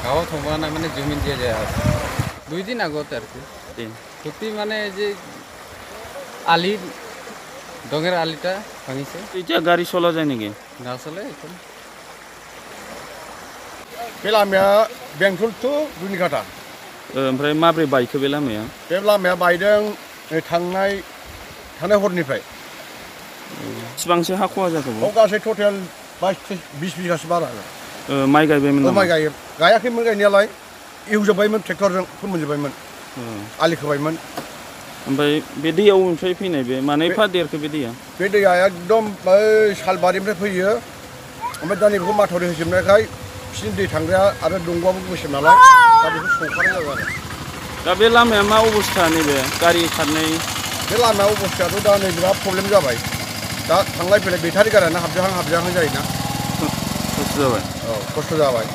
गाँव थोंबाना माने जमीन दिया जाए 2 दिन आगोते सत्यि माने जे आलि डोंगर आलिटा भांगिसे इटा गाड़ी सला जाय नेকি ना चले এখন बे लामाया बेंटल टु दुनिघाटा ओमफ्राय माब्रै बायखो बे लामाया बायदों थांनाय हरनिफ्राय बेसेबांसो हा खहा जाखो गासै टटेल 20 बिगासो बारा माइ गायबायमोन नामा माइ गायाखैमोन गायनायालाय एवजोबबायमोन ट्रेक्टरजों फोमोनजोबबायमोन आलि खोबायमोन ओमफ्राय बे दैयाव अबेनिफ्राय फैनाय बे माने एफा देरखो बे दैया एकदम बै सालबारिनिफ्राय फैयो ओमफ्राय दा नैबेखौ माथावरि होजोबनायखाय बिसिनि दै थांग्राया आरो दंग'आबो गुसेब नालाय दा बेखौ संखानाय जाबाय आरो दा बे लामाया मा अबस्था नैबे गारि खारनाय बे लामाया अबस्थायाथ' दा नै बिराद प्रब्लेम जाबाय दा थांलाय फैलाय बेटारि गारियानो हाबजाहां जायोना खस्थ' जाबाय औ खस्थ' जाबाय